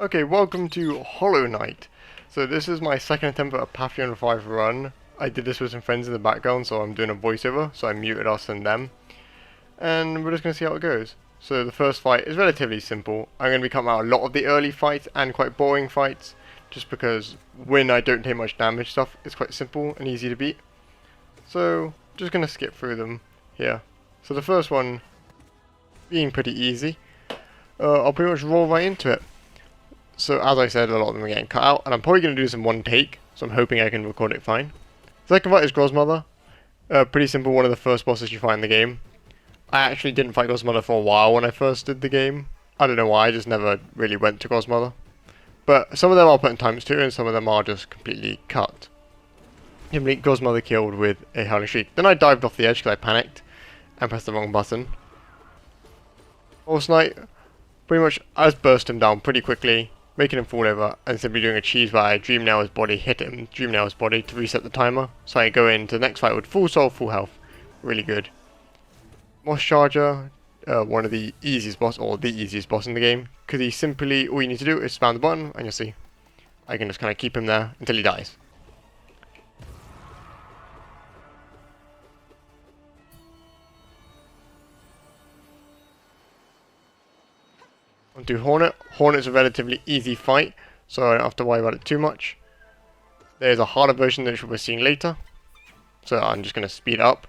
Okay, welcome to Hollow Knight. So this is my second attempt at a Patheon 5 run. I did this with some friends in the background, so I'm doing a voiceover, so I muted us and them. And we're just going to see how it goes. So the first fight is relatively simple. I'm going to be cutting out a lot of the early fights and quite boring fights, just because when I don't take much damage stuff, it's quite simple and easy to beat. So, just going to skip through them here. So the first one, being pretty easy, I'll pretty much roll right into it. So as I said, a lot of them are getting cut out, and I'm probably going to do this in one take, so I'm hoping I can record it fine. Second fight is Grozmother. Pretty simple, one of the first bosses you fight in the game. I actually didn't fight Grozmother for a while when I first did the game. I don't know why, I just never really went to Grozmother. But some of them are put in ×2, and some of them are just completely cut. Complete Grozmother killed with a Howling Shriek. Then I dived off the edge because I panicked and pressed the wrong button. Horse Knight, pretty much I just burst him down pretty quickly, making him fall over, and simply doing a cheese where I Dream Nail his body, hit him, Dream Nail his body to reset the timer. So I go into the next fight with full soul, full health. Really good. Moss Charger, one of the easiest boss, or the easiest boss in the game, because he simply, all you need to do is spam the button, and you'll see. I can just kind of keep him there until he dies. Onto Hornet. Hornet's a relatively easy fight, so I don't have to worry about it too much. There's a harder version that we're seeing later, so I'm just going to speed up.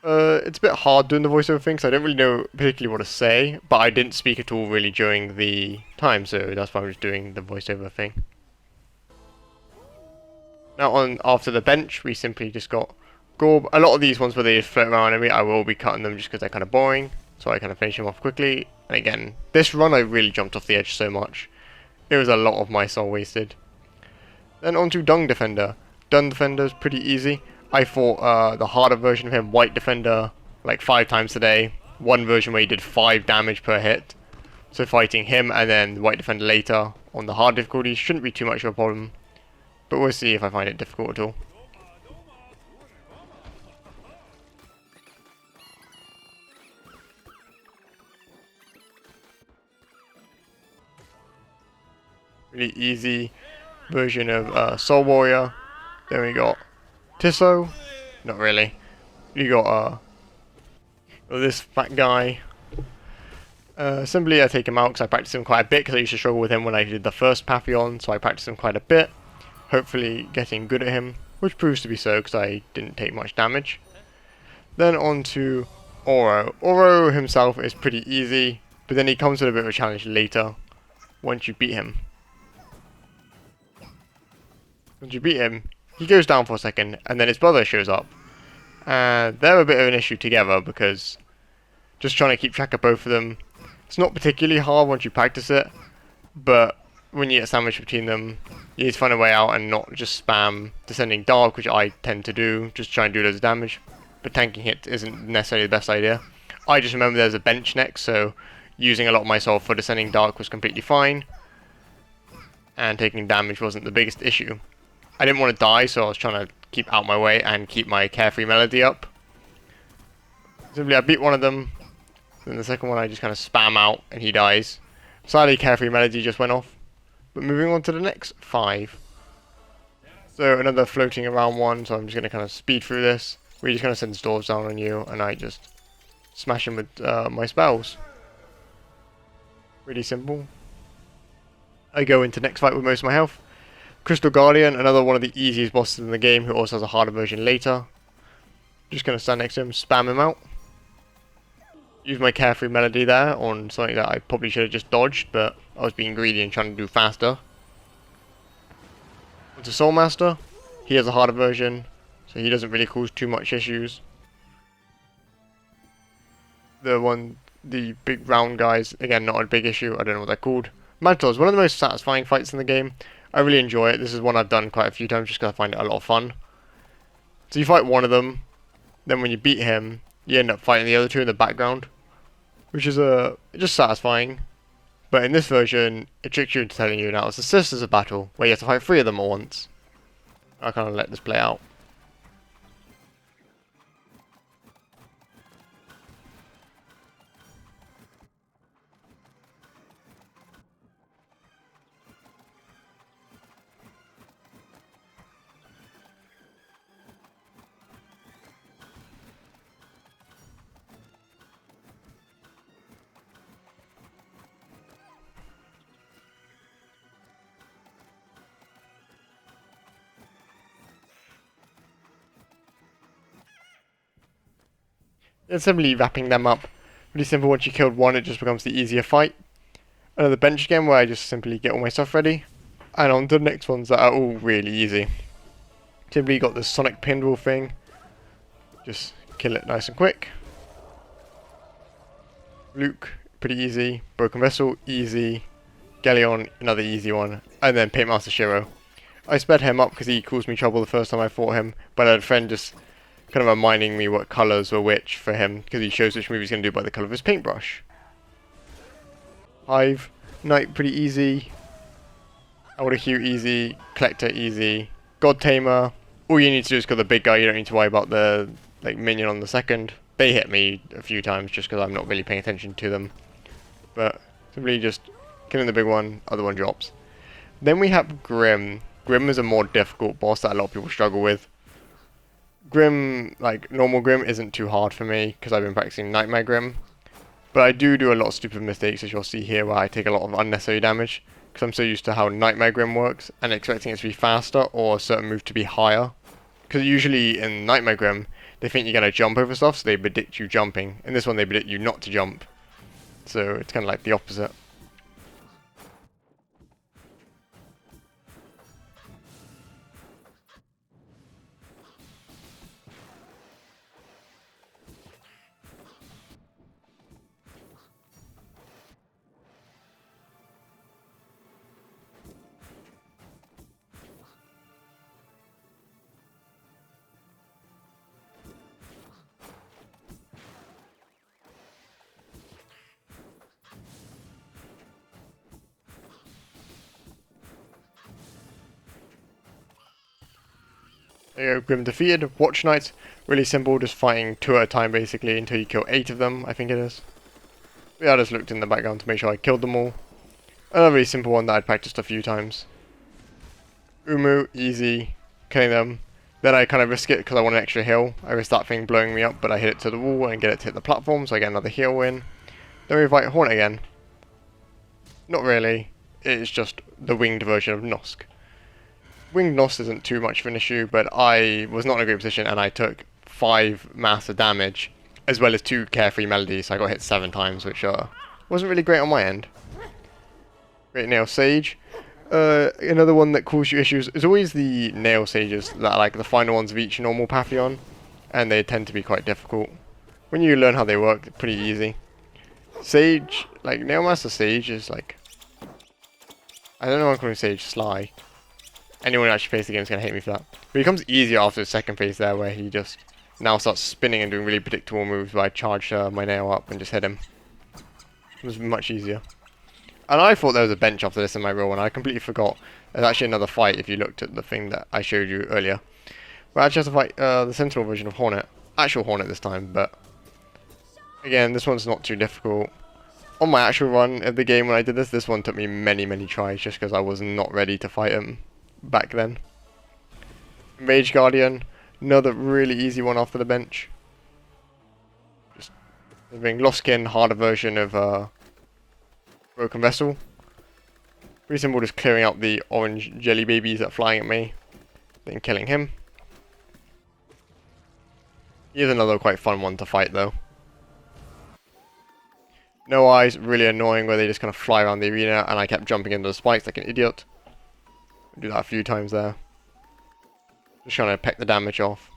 It's a bit hard doing the voiceover thing, so I don't really know particularly what to say, but I didn't speak at all really during the time, so that's why I'm just doing the voiceover thing. Now after the bench, we simply just got Gorb. A lot of these ones where they just float around enemy, I will be cutting them just because they're kind of boring, so I kind of finish them off quickly. And again, this run I really jumped off the edge so much. It was a lot of my soul wasted. Then on to Dung Defender. Dung Defender is pretty easy. I fought the harder version of him, White Defender, like 5 times today. One version where he did 5 damage per hit. So fighting him and then White Defender later on the hard difficulty shouldn't be too much of a problem. But we'll see if I find it difficult at all. Really easy version of Soul Warrior. Then we got Tisso. Not really. You got this fat guy. Simply I take him out because I practice him quite a bit because I used to struggle with him when I did the first Patheon, so I practiced him quite a bit. Hopefully getting good at him, which proves to be so because I didn't take much damage. Then on to Oro. Oro himself is pretty easy, but then he comes with a bit of a challenge later once you beat him. Once you beat him, he goes down for a second, and then his brother shows up. And they're a bit of an issue together, because just trying to keep track of both of them, it's not particularly hard once you practice it, but when you get sandwiched between them, you need to find a way out and not just spam Descending Dark, which I tend to do, just try and do loads of damage. But tanking hits isn't necessarily the best idea. I just remember there's a bench next, so using a lot of my soul for Descending Dark was completely fine, and taking damage wasn't the biggest issue. I didn't want to die, so I was trying to keep out my way and keep my Carefree Melody up. Simply, I beat one of them, then the second one I just kind of spam out and he dies. Sadly, Carefree Melody just went off. But moving on to the next 5. So another floating around one, so I'm just going to kind of speed through this. We just kind of send dwarves down on you, and I just smash him with my spells. Really simple. I go into next fight with most of my health. Crystal Guardian, another one of the easiest bosses in the game, who also has a harder version later. Just going to stand next to him, spam him out. Use my Carefree Melody there on something that I probably should have just dodged, but I was being greedy and trying to do faster. Onto Soul Master. He has a harder version, so he doesn't really cause too much issues. The big round guys, again, not a big issue, I don't know what they're called. Manticore is one of the most satisfying fights in the game. I really enjoy it. This is one I've done quite a few times just because I find it a lot of fun. So you fight one of them, then when you beat him, you end up fighting the other two in the background, which is just satisfying. But in this version, it tricks you into telling you now it's a Sisters of Battle, where you have to fight 3 of them at once. I'll kind of let this play out. Then simply wrapping them up. Really simple, once you killed one it just becomes the easier fight. Another bench again where I just simply get all my stuff ready. And on to the next ones that are all really easy. Simply got the Sonic Pinball thing. Just kill it nice and quick. Luke, pretty easy. Broken Vessel, easy. Galleon, another easy one. And then Paintmaster Shiro. I sped him up because he caused me trouble the first time I fought him. But I had a friend just kind of reminding me what colours were which for him. Because he shows which move he's going to do by the colour of his paintbrush. Hive, Knight, pretty easy. Order Hue, easy. Collector, easy. God Tamer. All you need to do is kill the big guy. You don't need to worry about the minion on the second. They hit me a few times just because I'm not really paying attention to them. But simply just killing the big one, other one drops. Then we have Grim. Grim is a more difficult boss that a lot of people struggle with. Grim, like normal Grim, isn't too hard for me because I've been practicing Nightmare Grim. But I do a lot of stupid mistakes, as you'll see here, where I take a lot of unnecessary damage. Because I'm so used to how Nightmare Grim works and expecting it to be faster or a certain move to be higher. Because usually in Nightmare Grim, they think you're going to jump over stuff, so they predict you jumping. In this one, they predict you not to jump. So it's kind of like the opposite. There you go, Grim defeated. Watch Knights, really simple, just fighting 2 at a time basically until you kill 8 of them, I think it is. Yeah, I just looked in the background to make sure I killed them all. Another really simple one that I'd practiced a few times. Umu, easy, killing them. Then I kind of risk it because I want an extra heal. I risk that thing blowing me up, but I hit it to the wall and get it to hit the platform, so I get another heal win. Then we fight Hornet again. Not really, it's just the winged version of Nosk. Winged Nosk isn't too much of an issue, but I was not in a great position and I took 5 massive damage, as well as 2 carefree melodies, so I got hit 7 times, which wasn't really great on my end. Great Nail Sage. Another one that causes you issues is always the Nail Sages that are like the final ones of each normal Patheon, and they tend to be quite difficult. When you learn how they work, they're pretty easy. Sage, like Nailmaster Sage is like, I don't know why I'm calling Sage Sly. Anyone who actually plays the game is going to hate me for that. But it becomes easier after the second phase there, where he just now starts spinning and doing really predictable moves where I charge my nail up and just hit him. It was much easier. And I thought there was a bench after this in my roll, and I completely forgot. There's actually another fight if you looked at the thing that I showed you earlier. We actually have to fight the Sentinel version of Hornet. Actual Hornet this time, but again, this one's not too difficult. On my actual run of the game when I did this, this one took me many tries just because I was not ready to fight him back then. Mage Guardian, another really easy one after the bench. Just being Lostkin, harder version of Broken Vessel. Pretty simple, just clearing out the orange jelly babies that are flying at me, then killing him. Here's another quite fun one to fight though. No Eyes, really annoying where they just kind of fly around the arena and I kept jumping into the spikes like an idiot. Do that a few times there. Just trying to peck the damage off.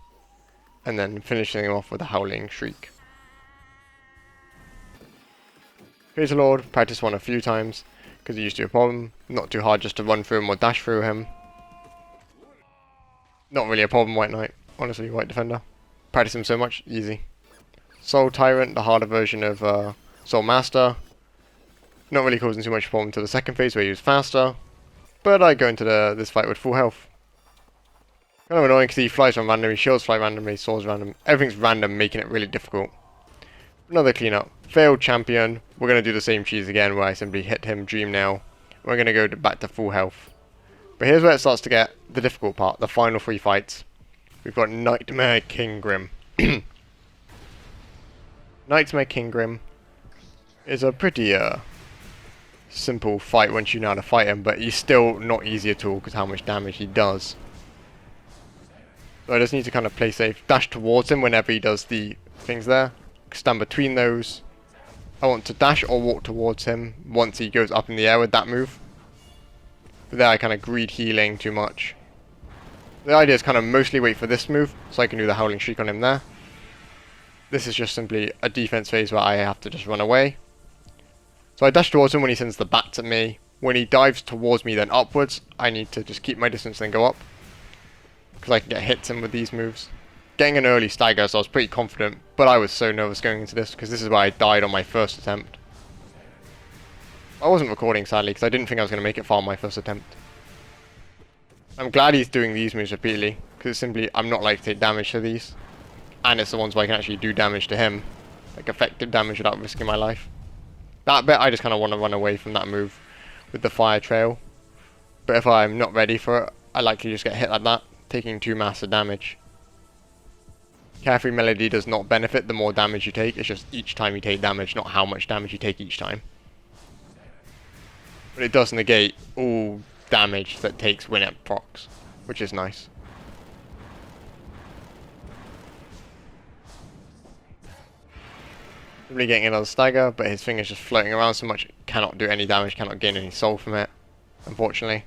And then finishing him off with a Howling Shriek. Creator Lord, practice one a few times because it used to be a problem. Not too hard just to run through him or dash through him. Not really a problem, White Knight. Honestly, White Defender. Practice him so much, easy. Soul Tyrant, the harder version of Soul Master. Not really causing too much problem to the second phase where he was faster. But I go into this fight with full health. Kind of annoying because he flies from randomly, shields fly randomly, swords random. Everything's random, making it really difficult. Another cleanup. Failed champion. We're going to do the same cheese again where I simply hit him Dream Nail. We're going to go back to full health. But here's where it starts to get the difficult part, the final 3 fights. We've got Nightmare King Grim. Nightmare King Grim is a pretty simple fight once you know how to fight him, but he's still not easy at all because how much damage he does. So I just need to kind of play safe, dash towards him whenever he does the things there, stand between those. I want to dash or walk towards him once he goes up in the air with that move. But there I kind of greed healing too much. The idea is kind of mostly wait for this move, so I can do the Howling Shriek on him there. This is just simply a defense phase where I have to just run away. So I dash towards him when he sends the bats at me. When he dives towards me then upwards, I need to just keep my distance and go up. Because I can get hits in with these moves. Getting an early stagger, so I was pretty confident, but I was so nervous going into this, because this is where I died on my first attempt. I wasn't recording, sadly, because I didn't think I was going to make it far on my first attempt. I'm glad he's doing these moves repeatedly, because it's simply, I'm not like to take damage to these. And it's the ones where I can actually do damage to him. Like effective damage without risking my life. That bit, I just kind of want to run away from that move with the fire trail. But if I'm not ready for it, I likely just get hit like that, taking 2 massive damage. Carefree Melody does not benefit the more damage you take, it's just each time you take damage, not how much damage you take each time. But it does negate all damage that takes when it procs, which is nice. Really getting another stagger, but his finger's just floating around so much, cannot do any damage, cannot gain any soul from it, unfortunately.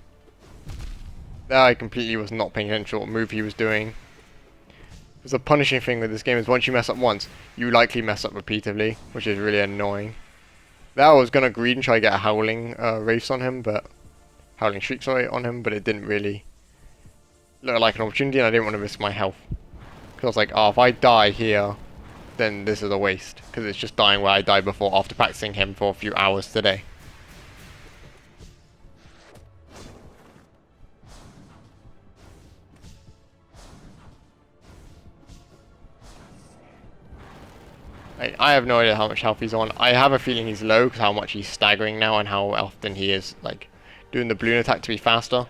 There I completely was not paying attention to what move he was doing. Because the punishing thing with this game is once you mess up once, you likely mess up repeatedly, which is really annoying. There I was going to greed and try to get a Howling Wraiths on him, but Howling Shriek, sorry, on him, but it didn't really look like an opportunity, and I didn't want to risk my health. Because I was like, oh, if I die here, then this is a waste, because it's just dying where I died before after practicing him for a few hours today. I have no idea how much health he's on. I have a feeling he's low because how much he's staggering now and how often he is like doing the balloon attack to be faster.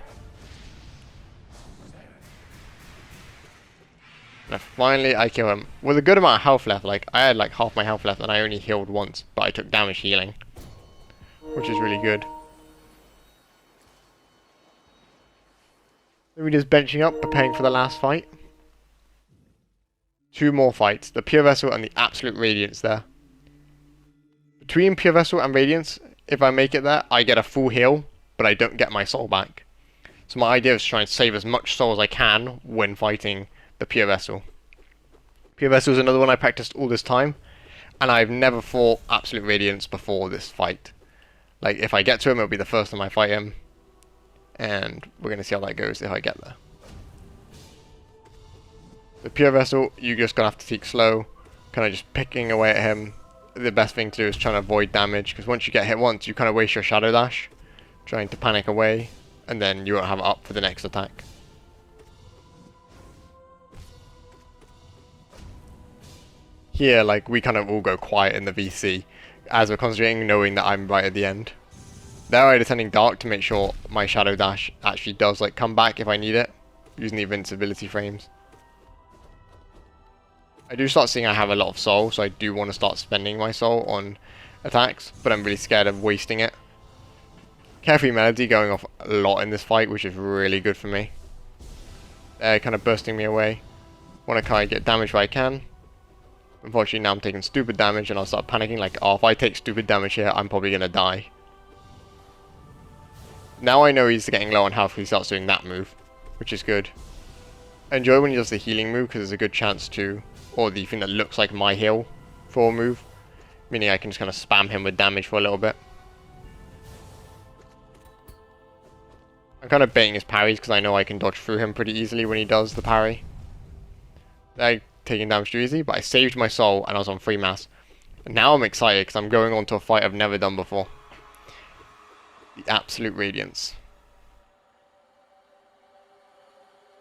And finally I kill him with a good amount of health left. Like I had like half my health left and I only healed once, but I took damage healing, which is really good. Then we're just benching up, preparing for the last fight. 2 more fights, the Pure Vessel and the Absolute Radiance there. Between Pure Vessel and Radiance, if I make it there, I get a full heal, but I don't get my soul back. So my idea is to try and save as much soul as I can when fighting the Pure Vessel. Pure Vessel is another one I practiced all this time, and I've never fought Absolute Radiance before this fight. Like, if I get to him, it'll be the first time I fight him, and we're going to see how that goes if I get there. The Pure Vessel, you're just going to have to take slow, kind of just picking away at him. The best thing to do is trying to avoid damage, because once you get hit once, you kind of waste your Shadow Dash, trying to panic away, and then you won't have it up for the next attack. Here, like, we kind of all go quiet in the VC, as we're concentrating, knowing that I'm right at the end. There I descending dark to make sure my Shadow Dash actually does, like, come back if I need it, using the invincibility frames. I do start seeing I have a lot of soul, so I do want to start spending my soul on attacks, but I'm really scared of wasting it. Carefree Melody going off a lot in this fight, which is really good for me. They're kind of bursting me away. Want to kind of get damage where I can. Unfortunately now I'm taking stupid damage and I'll start panicking like, oh, if I take stupid damage here, I'm probably going to die. Now I know he's getting low on health, he starts doing that move, which is good. I enjoy when he does the healing move because there's a good chance to, or the thing that looks like my heal for a move, meaning I can just kind of spam him with damage for a little bit. I'm kind of baiting his parries because I know I can dodge through him pretty easily when he does the parry. They're taking damage too easy, but I saved my soul and I was on free mass. And now I'm excited because I'm going on to a fight I've never done before. The Absolute Radiance.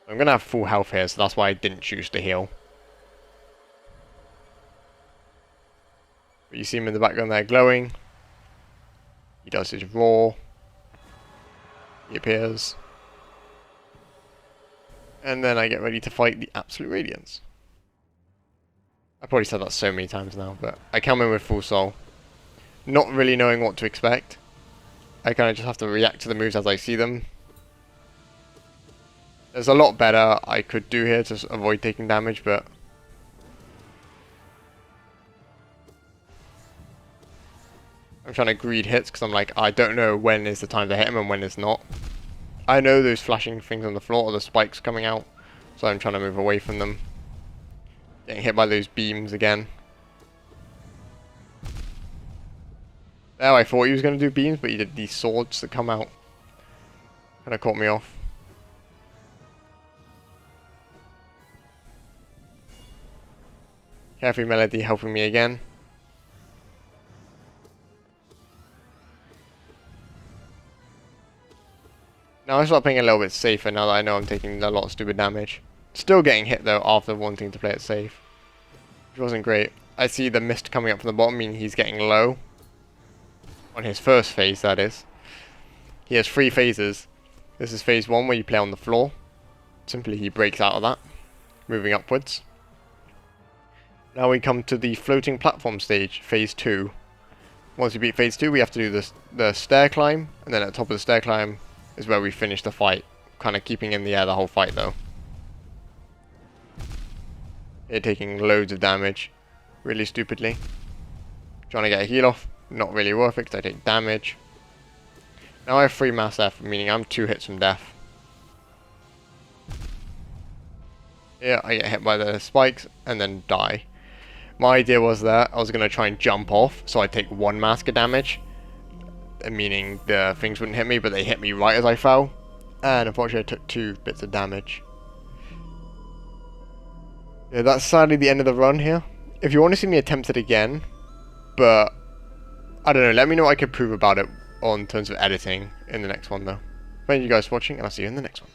I'm going to have full health here, so that's why I didn't choose to heal. But you see him in the background there glowing. He does his roar. He appears. And then I get ready to fight the Absolute Radiance. I've probably said that so many times now, but I come in with full soul. Not really knowing what to expect. I kind of just have to react to the moves as I see them. There's a lot better I could do here to avoid taking damage, but I'm trying to greed hits because I'm like, I don't know when is the time to hit him and when is not. I know those flashing things on the floor are the spikes coming out, so I'm trying to move away from them. Getting hit by those beams again. There, I thought he was going to do beams, but he did these swords that come out. Kind of caught me off. Carefree Melody helping me again. Now I start playing a little bit safer now that I know I'm taking a lot of stupid damage. Still getting hit though after wanting to play it safe. Which wasn't great. I see the mist coming up from the bottom, meaning he's getting low. On his first phase, that is. He has 3 phases. This is phase 1 where you play on the floor. Simply he breaks out of that, moving upwards. Now we come to the floating platform stage, phase 2. Once we beat phase 2, we have to do the stair climb, and then at the top of the stair climb is where we finish the fight. Kind of keeping in the air the whole fight though. Here taking loads of damage, really stupidly. Trying to get a heal off, not really worth it because I take damage. Now I have 3 mass F, meaning I'm 2 hits from death. Here I get hit by the spikes and then die. My idea was that I was going to try and jump off, so I'd take 1 mask of damage. Meaning the things wouldn't hit me, but they hit me right as I fell. And unfortunately I took 2 bits of damage. Yeah, that's sadly the end of the run here. If you want to see me attempt it again, but I don't know, let me know what I could prove about it on terms of editing in the next one though. Thank you guys for watching, and I'll see you in the next one.